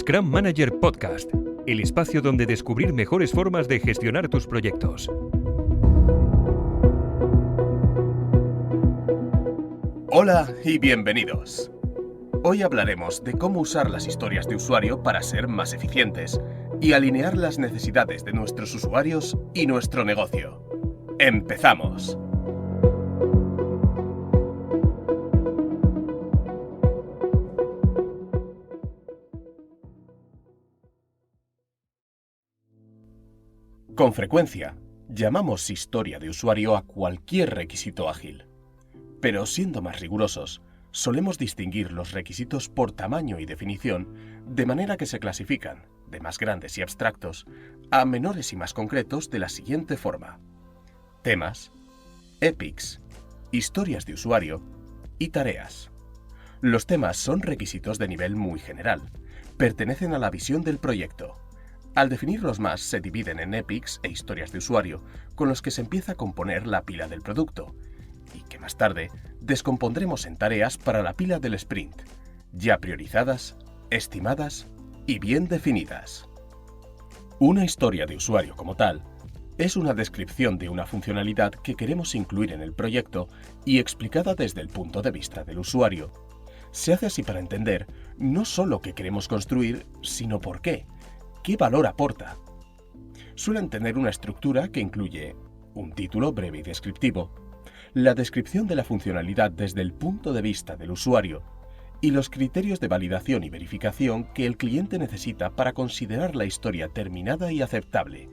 Scrum Manager Podcast, el espacio donde descubrir mejores formas de gestionar tus proyectos. Hola y bienvenidos. Hoy hablaremos de cómo usar las historias de usuario para ser más eficientes y alinear las necesidades de nuestros usuarios y nuestro negocio. ¡Empezamos! Con frecuencia, llamamos historia de usuario a cualquier requisito ágil. Pero siendo más rigurosos, solemos distinguir los requisitos por tamaño y definición, de manera que se clasifican, de más grandes y abstractos, a menores y más concretos de la siguiente forma: temas, epics, historias de usuario y tareas. Los temas son requisitos de nivel muy general, pertenecen a la visión del proyecto. Al definirlos más, se dividen en epics e historias de usuario, con los que se empieza a componer la pila del producto, y que más tarde descompondremos en tareas para la pila del sprint, ya priorizadas, estimadas y bien definidas. Una historia de usuario como tal es una descripción de una funcionalidad que queremos incluir en el proyecto y explicada desde el punto de vista del usuario. Se hace así para entender no solo qué queremos construir, sino por qué valor aporta. Suelen tener una estructura que incluye un título breve y descriptivo, la descripción de la funcionalidad desde el punto de vista del usuario y los criterios de validación y verificación que el cliente necesita para considerar la historia terminada y aceptable,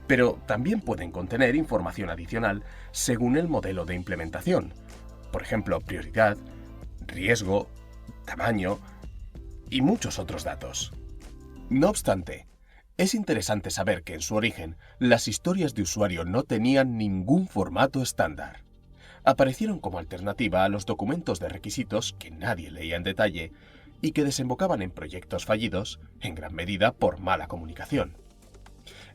pero también pueden contener información adicional según el modelo de implementación, por ejemplo, prioridad, riesgo, tamaño y muchos otros datos. No obstante, es interesante saber que en su origen, las historias de usuario no tenían ningún formato estándar. Aparecieron como alternativa a los documentos de requisitos que nadie leía en detalle y que desembocaban en proyectos fallidos, en gran medida por mala comunicación.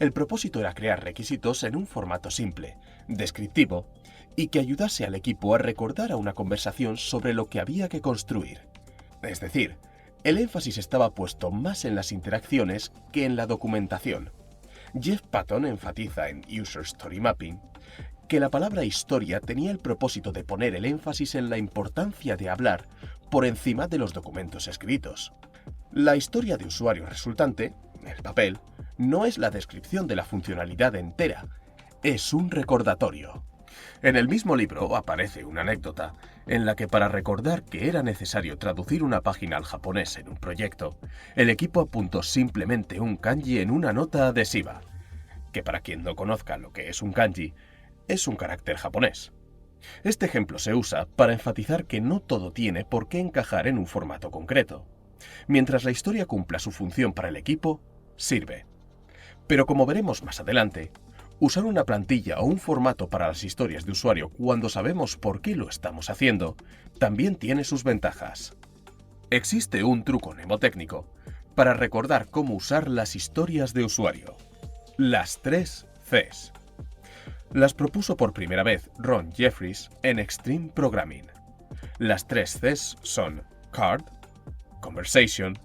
El propósito era crear requisitos en un formato simple, descriptivo, y que ayudase al equipo a recordar a una conversación sobre lo que había que construir. Es decir, el énfasis estaba puesto más en las interacciones que en la documentación. Jeff Patton enfatiza en User Story Mapping que la palabra historia tenía el propósito de poner el énfasis en la importancia de hablar por encima de los documentos escritos. La historia de usuario resultante, el papel, no es la descripción de la funcionalidad entera, es un recordatorio. En el mismo libro aparece una anécdota en la que, para recordar que era necesario traducir una página al japonés en un proyecto, el equipo apuntó simplemente un kanji en una nota adhesiva, que, para quien no conozca lo que es un kanji, es un carácter japonés. Este ejemplo se usa para enfatizar que no todo tiene por qué encajar en un formato concreto. Mientras la historia cumpla su función para el equipo, sirve. Pero como veremos más adelante, usar una plantilla o un formato para las historias de usuario cuando sabemos por qué lo estamos haciendo, también tiene sus ventajas. Existe un truco mnemotécnico para recordar cómo usar las historias de usuario. Las 3 Cs. Las propuso por primera vez Ron Jeffries en Extreme Programming. Las 3 Cs son Card, Conversation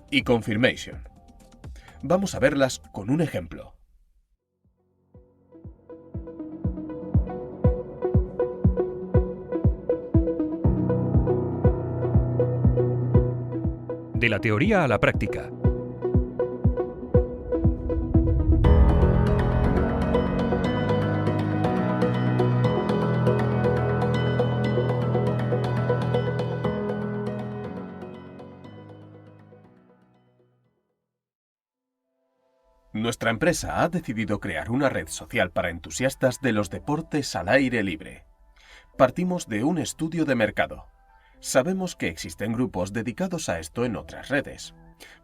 y Confirmation. Vamos a verlas con un ejemplo. De la teoría a la práctica. Nuestra empresa ha decidido crear una red social para entusiastas de los deportes al aire libre. Partimos de un estudio de mercado. Sabemos que existen grupos dedicados a esto en otras redes,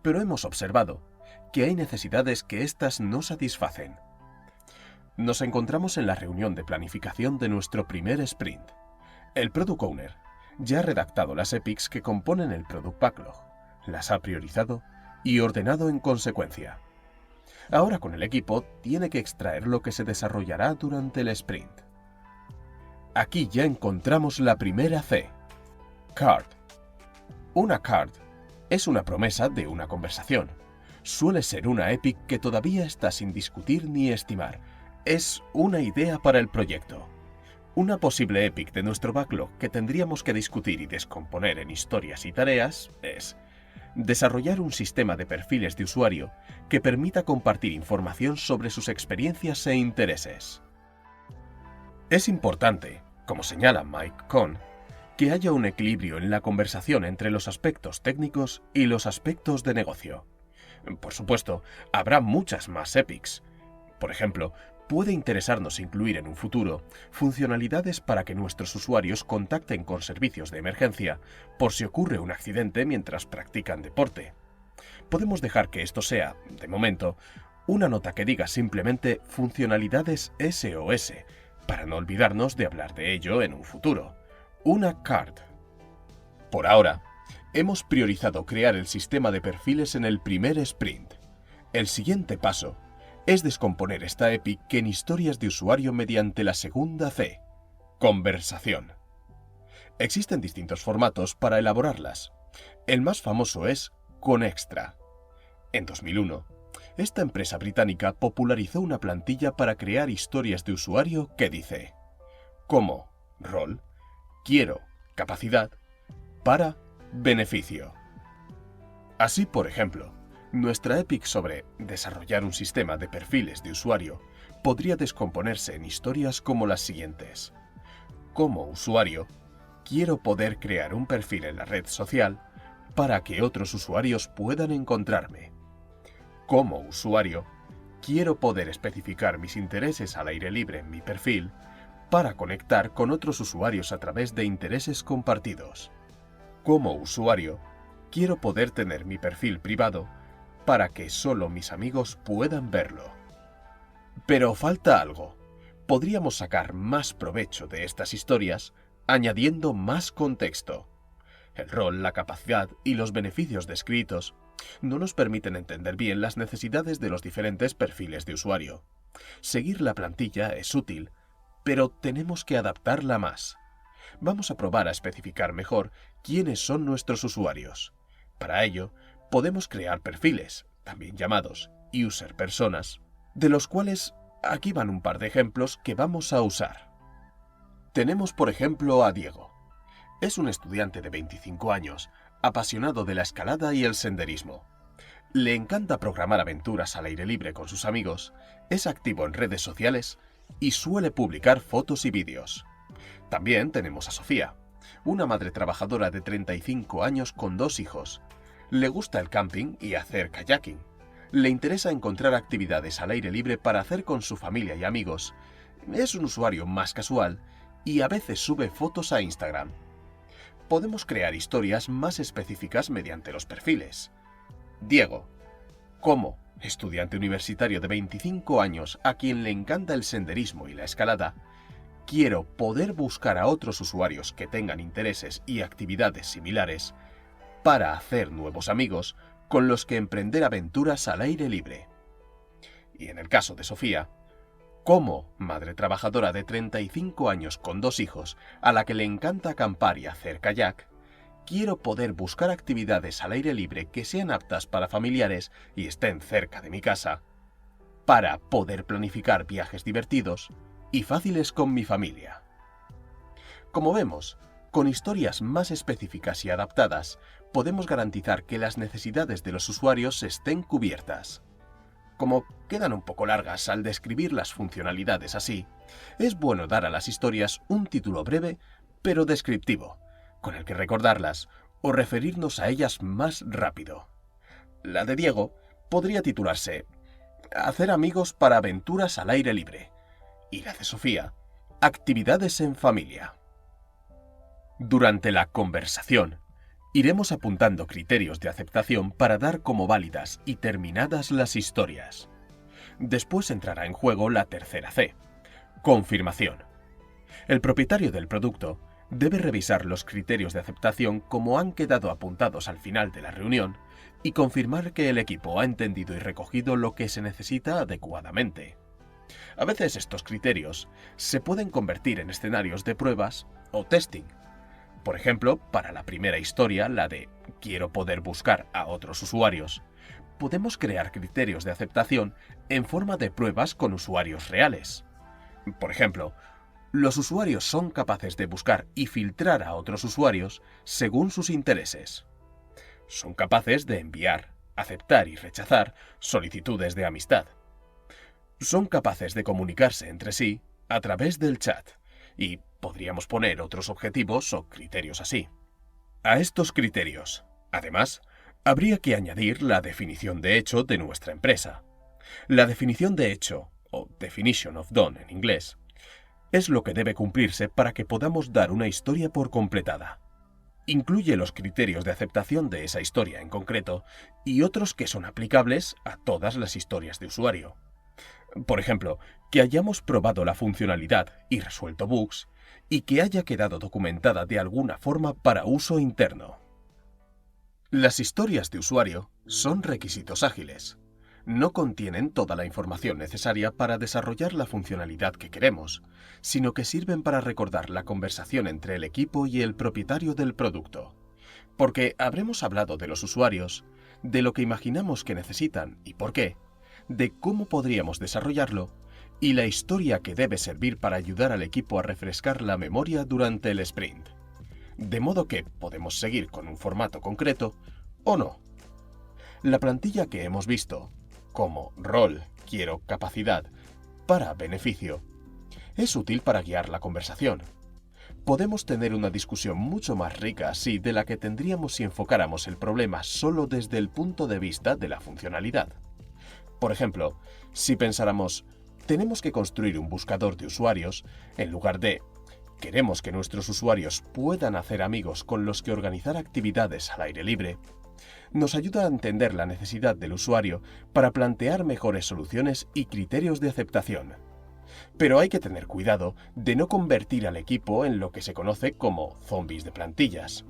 pero hemos observado que hay necesidades que éstas no satisfacen. Nos encontramos en la reunión de planificación de nuestro primer sprint. El Product Owner ya ha redactado las epics que componen el Product Backlog, las ha priorizado y ordenado en consecuencia. Ahora con el equipo tiene que extraer lo que se desarrollará durante el sprint. Aquí ya encontramos la primera C, Card. Una card Es una promesa de una conversación. Suele ser una epic que todavía está sin discutir ni estimar. Es una idea para el proyecto. Una posible epic de nuestro backlog que tendríamos que discutir y descomponer en historias y tareas es desarrollar un sistema de perfiles de usuario que permita compartir información sobre sus experiencias e intereses. Es importante, como señala Mike Cohn, que haya un equilibrio en la conversación entre los aspectos técnicos y los aspectos de negocio. Por supuesto, habrá muchas más epics. Por ejemplo, puede interesarnos incluir en un futuro funcionalidades para que nuestros usuarios contacten con servicios de emergencia por si ocurre un accidente mientras practican deporte. Podemos dejar que esto sea, de momento, una nota que diga simplemente funcionalidades SOS, para no olvidarnos de hablar de ello en un futuro. Una card. Por ahora, hemos priorizado crear el sistema de perfiles en el primer sprint. El siguiente paso es descomponer esta epic en historias de usuario mediante la segunda C, conversación. Existen distintos formatos para elaborarlas. El más famoso es Conextra. En 2001, esta empresa británica popularizó una plantilla para crear historias de usuario que dice: como, rol, quiero, capacidad, para, beneficio. Así, por ejemplo, nuestra epic sobre desarrollar un sistema de perfiles de usuario podría descomponerse en historias como las siguientes. Como usuario, quiero poder crear un perfil en la red social para que otros usuarios puedan encontrarme. Como usuario, quiero poder especificar mis intereses al aire libre en mi perfil para conectar con otros usuarios a través de intereses compartidos. Como usuario, quiero poder tener mi perfil privado para que solo mis amigos puedan verlo. Pero falta algo. Podríamos sacar más provecho de estas historias añadiendo más contexto. El rol, la capacidad y los beneficios descritos no nos permiten entender bien las necesidades de los diferentes perfiles de usuario. Seguir la plantilla es útil, pero tenemos que adaptarla más. Vamos a probar a especificar mejor quiénes son nuestros usuarios. Para ello, podemos crear perfiles, también llamados user personas, de los cuales aquí van un par de ejemplos que vamos a usar. Tenemos por ejemplo a Diego. Es un estudiante de 25 años, apasionado de la escalada y el senderismo. Le encanta programar aventuras al aire libre con sus amigos, es activo en redes sociales y suele publicar fotos y vídeos. También tenemos a Sofía, una madre trabajadora de 35 años con 2 hijos. Le gusta el camping y hacer kayaking. Le interesa encontrar actividades al aire libre para hacer con su familia y amigos. Es un usuario más casual y a veces sube fotos a Instagram. Podemos crear historias más específicas mediante los perfiles. Diego, como estudiante universitario de 25 años a quien le encanta el senderismo y la escalada, quiero poder buscar a otros usuarios que tengan intereses y actividades similares para hacer nuevos amigos con los que emprender aventuras al aire libre. Y en el caso de Sofía, como madre trabajadora de 35 años con 2 hijos a la que le encanta acampar y hacer kayak, quiero poder buscar actividades al aire libre que sean aptas para familiares y estén cerca de mi casa, para poder planificar viajes divertidos y fáciles con mi familia. Como vemos, con historias más específicas y adaptadas, podemos garantizar que las necesidades de los usuarios estén cubiertas. Como quedan un poco largas al describir las funcionalidades así, es bueno dar a las historias un título breve pero descriptivo, con el que recordarlas o referirnos a ellas más rápido. La de Diego podría titularse Hacer amigos para aventuras al aire libre, y la de Sofía, Actividades en familia. Durante la conversación, iremos apuntando criterios de aceptación para dar como válidas y terminadas las historias. Después entrará en juego la tercera C, confirmación. El propietario del producto debe revisar los criterios de aceptación como han quedado apuntados al final de la reunión y confirmar que el equipo ha entendido y recogido lo que se necesita adecuadamente. A veces estos criterios se pueden convertir en escenarios de pruebas o testing. Por ejemplo, para la primera historia, la de quiero poder buscar a otros usuarios, podemos crear criterios de aceptación en forma de pruebas con usuarios reales. Por ejemplo, los usuarios son capaces de buscar y filtrar a otros usuarios según sus intereses. Son capaces de enviar, aceptar y rechazar solicitudes de amistad. Son capaces de comunicarse entre sí a través del chat y podríamos poner otros objetivos o criterios así. A estos criterios, además, habría que añadir la definición de hecho de nuestra empresa. La definición de hecho, o definition of done en inglés, es lo que debe cumplirse para que podamos dar una historia por completada. Incluye los criterios de aceptación de esa historia en concreto y otros que son aplicables a todas las historias de usuario. Por ejemplo, que hayamos probado la funcionalidad y resuelto bugs, y que haya quedado documentada de alguna forma para uso interno. Las historias de usuario son requisitos ágiles. No contienen toda la información necesaria para desarrollar la funcionalidad que queremos, sino que sirven para recordar la conversación entre el equipo y el propietario del producto. Porque habremos hablado de los usuarios, de lo que imaginamos que necesitan y por qué, de cómo podríamos desarrollarlo, y la historia que debe servir para ayudar al equipo a refrescar la memoria durante el sprint. De modo que podemos seguir con un formato concreto o no. La plantilla que hemos visto, como rol, quiero, capacidad, para, beneficio, es útil para guiar la conversación. Podemos tener una discusión mucho más rica así de la que tendríamos si enfocáramos el problema solo desde el punto de vista de la funcionalidad. Por ejemplo, si pensáramos, tenemos que construir un buscador de usuarios, en lugar de, queremos que nuestros usuarios puedan hacer amigos con los que organizar actividades al aire libre, nos ayuda a entender la necesidad del usuario para plantear mejores soluciones y criterios de aceptación. Pero hay que tener cuidado de no convertir al equipo en lo que se conoce como zombies de plantillas.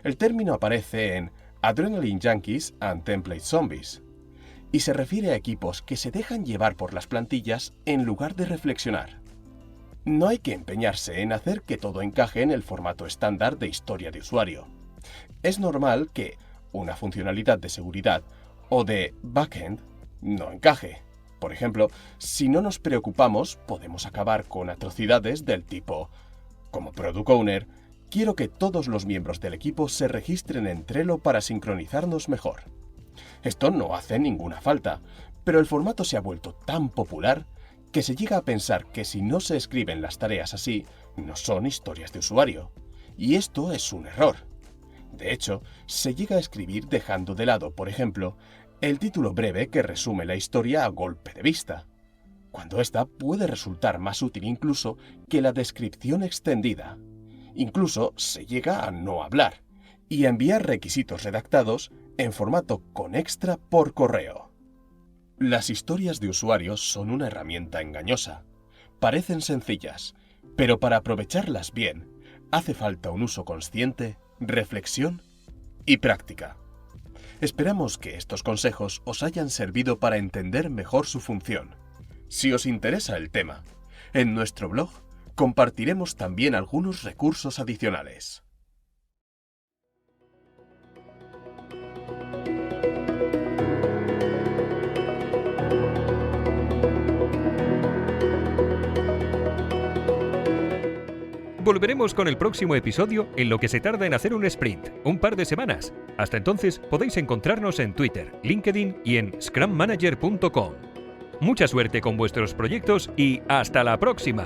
El término aparece en Adrenaline Junkies and Template Zombies, y se refiere a equipos que se dejan llevar por las plantillas en lugar de reflexionar. No hay que empeñarse en hacer que todo encaje en el formato estándar de historia de usuario. Es normal que una funcionalidad de seguridad o de backend no encaje. Por ejemplo, si no nos preocupamos, podemos acabar con atrocidades del tipo, como Product Owner, quiero que todos los miembros del equipo se registren en Trello para sincronizarnos mejor. Esto no hace ninguna falta, pero el formato se ha vuelto tan popular que se llega a pensar que si no se escriben las tareas así, no son historias de usuario. Y esto es un error. De hecho, se llega a escribir dejando de lado, por ejemplo, el título breve que resume la historia a golpe de vista, cuando esta puede resultar más útil incluso que la descripción extendida. Incluso se llega a no hablar y a enviar requisitos redactados en formato con extra por correo. Las historias de usuarios son una herramienta engañosa. Parecen sencillas, pero para aprovecharlas bien, hace falta un uso consciente, reflexión y práctica. Esperamos que estos consejos os hayan servido para entender mejor su función. Si os interesa el tema, en nuestro blog compartiremos también algunos recursos adicionales. Volveremos con el próximo episodio en lo que se tarda en hacer un sprint, un par de semanas. Hasta entonces podéis encontrarnos en Twitter, LinkedIn y en scrummanager.com. Mucha suerte con vuestros proyectos y ¡hasta la próxima!